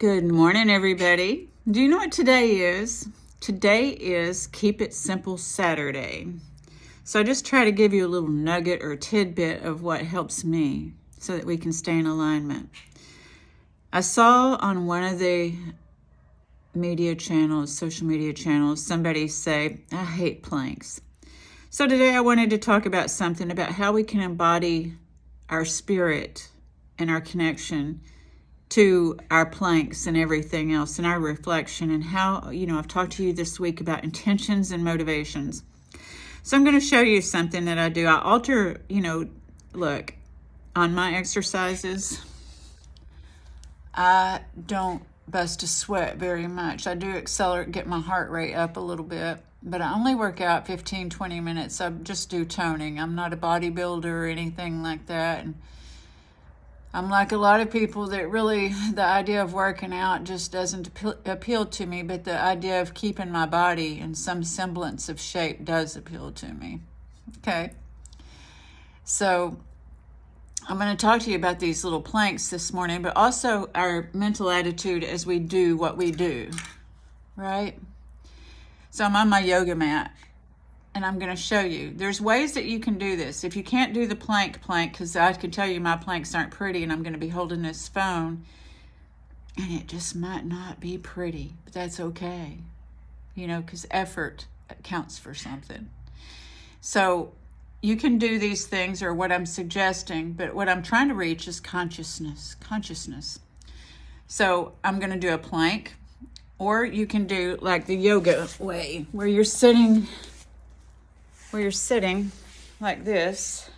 Good morning, everybody. Do you know what today is? Today is Keep It Simple Saturday. So I just try to give you a little nugget or tidbit of what helps me so that we can stay in alignment. I saw on one of the media channels, social media channels, somebody say, I hate planks. So today I wanted to talk about something about how we can embody our spirit and our connection to our planks and everything else and our reflection, and how, I've talked to you this week about intentions and motivations. So I'm going to show you something that I do. I alter, look, on my exercises, I don't bust a sweat very much. I do accelerate, get my heart rate up a little bit, but I only work out 15-20 minutes. I just do toning. I'm not a bodybuilder or anything like that. And I'm like a lot of people that really, the idea of working out just doesn't appeal to me, but the idea of keeping my body in some semblance of shape does appeal to me. Okay. So I'm going to talk to you about these little planks this morning, but also our mental attitude as we do what we do, right? So I'm on my yoga mat, and I'm going to show you. There's ways that you can do this. If you can't do the plank, because I can tell you my planks aren't pretty, and I'm going to be holding this phone, and it just might not be pretty, but that's okay, because effort counts for something. So you can do these things, or what I'm suggesting, but what I'm trying to reach is consciousness. So I'm going to do a plank, or you can do like the yoga way, where you're sitting like this,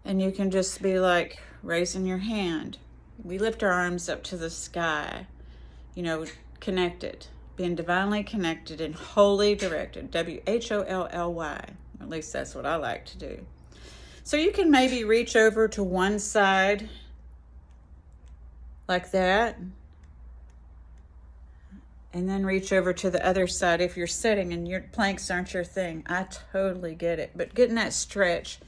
and you can just be like raising your hand. We lift our arms up to the sky, connected, being divinely connected and wholly directed, WHOLLY. At least that's what I like to do. So you can maybe reach over to one side like that, and then reach over to the other side if you're sitting and your planks aren't your thing. I totally get it. But getting that stretch,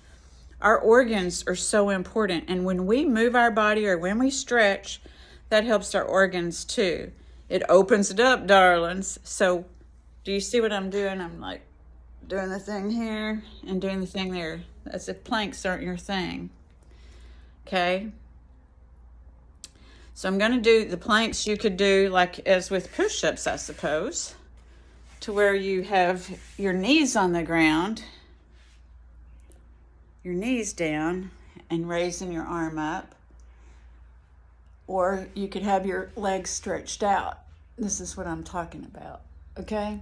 our organs are so important. And when we move our body or when we stretch, that helps our organs too. It opens it up, darlings. So do you see what I'm doing? I'm like doing the thing here and doing the thing there. As if planks aren't your thing. Okay? So I'm going to do the planks. You could do like as with push-ups, I suppose, to where you have your knees on the ground, your knees down, and raising your arm up. Or you could have your legs stretched out. This is what I'm talking about, okay?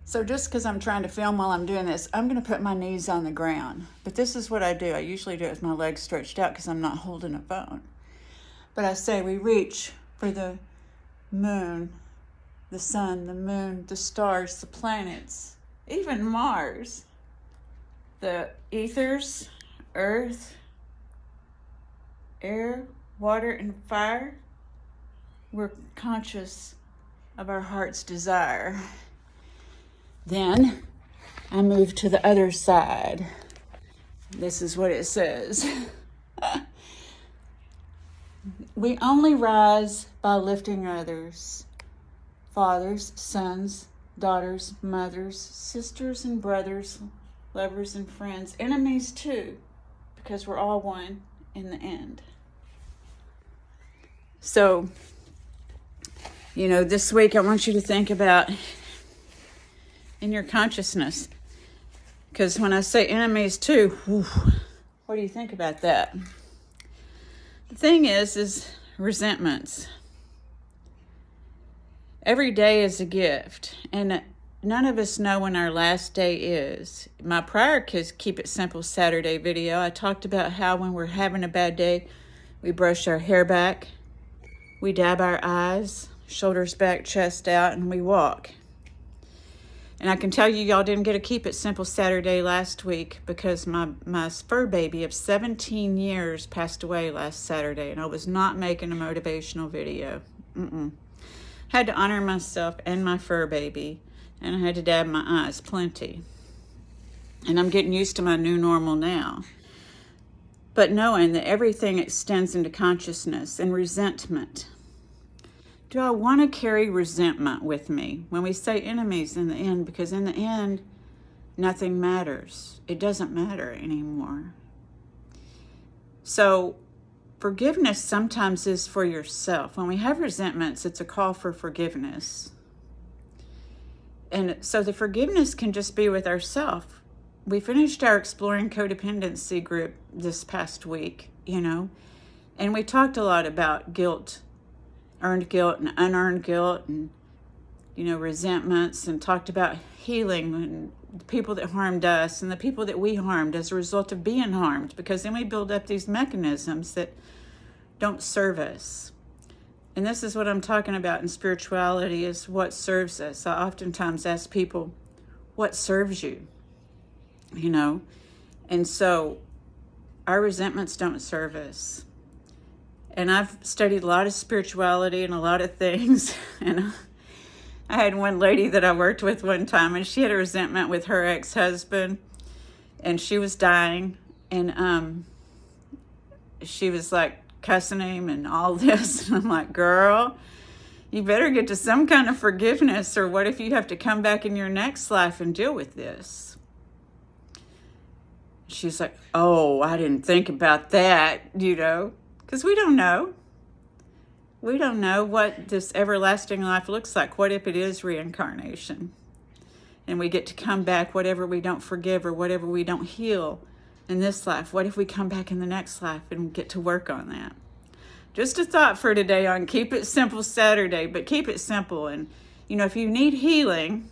So just because I'm trying to film while I'm doing this, I'm going to put my knees on the ground. But this is what I do. I usually do it with my legs stretched out because I'm not holding a phone. But I say we reach for the moon, the sun, the moon, the stars, the planets, even Mars, the ethers, earth, air, water, and fire. We're conscious of our heart's desire. Then I move to the other side. This is what it says. We only rise by lifting others, fathers, sons, daughters, mothers, sisters and brothers, lovers and friends, enemies too, because we're all one in the end. So, this week I want you to think about in your consciousness, because when I say enemies too, what do you think about that? The thing is resentments. Every day is a gift, and none of us know when our last day is. My prior Keep It Simple Saturday video, I talked about how when we're having a bad day, we brush our hair back, we dab our eyes, shoulders back, chest out, and we walk. And I can tell you, y'all didn't get a Keep It Simple Saturday last week because my fur baby of 17 years passed away last Saturday, and I was not making a motivational video. Had to honor myself and my fur baby, and I had to dab my eyes plenty. And I'm getting used to my new normal now. but knowing that everything extends into consciousness. And resentment. Do I want to carry resentment with me? When we say enemies in the end, because in the end, nothing matters. It doesn't matter anymore. So forgiveness sometimes is for yourself. When we have resentments, it's a call for forgiveness. And so the forgiveness can just be with ourselves. We finished our Exploring Codependency group this past week, and we talked a lot about guilt, earned guilt and unearned guilt, and, resentments, and talked about healing and the people that harmed us and the people that we harmed as a result of being harmed, because then we build up these mechanisms that don't serve us. And this is what I'm talking about in spirituality, is what serves us. I oftentimes ask people, what serves you? And so our resentments don't serve us. And I've studied a lot of spirituality and a lot of things. And I had one lady that I worked with one time, and she had a resentment with her ex-husband, and she was dying. And she was like cussing him and all this. And I'm like, girl, you better get to some kind of forgiveness, or what if you have to come back in your next life and deal with this? She's like, oh, I didn't think about that, because we don't know. We don't know what this everlasting life looks like. What if it is reincarnation? And we get to come back, whatever we don't forgive or whatever we don't heal in this life. What if we come back in the next life and get to work on that? Just a thought for today on Keep It Simple Saturday, but keep it simple. And, if you need healing,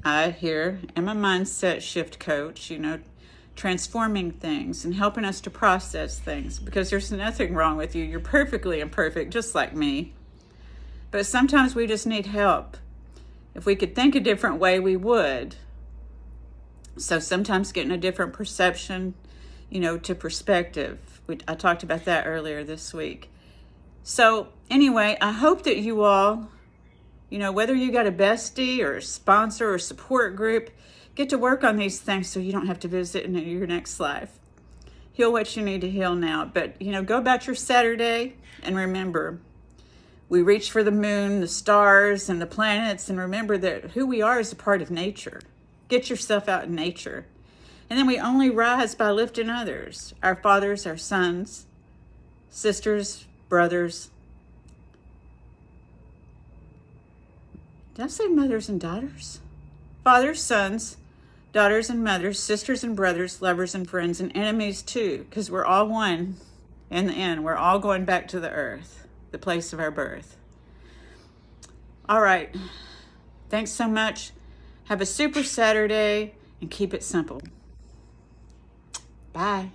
I here am a mindset shift coach, transforming things and helping us to process things, because there's nothing wrong with you. You're perfectly imperfect, just like me. But sometimes we just need help. If we could think a different way, we would. So sometimes getting a different perception, to perspective. I talked about that earlier this week. So anyway, I hope that you all, whether you got a bestie or a sponsor or support group, get to work on these things so you don't have to visit in your next life. Heal what you need to heal now. But, go about your Saturday, and remember, we reach for the moon, the stars, and the planets, and remember that who we are is a part of nature. Get yourself out in nature. And then we only rise by lifting others, our fathers, our sons, sisters, brothers. Did I say mothers and daughters? Fathers, sons, daughters and mothers, sisters and brothers, lovers and friends, and enemies too, because we're all one in the end. We're all going back to the earth, the place of our birth. All right. Thanks so much. Have a super Saturday, and keep it simple. Bye.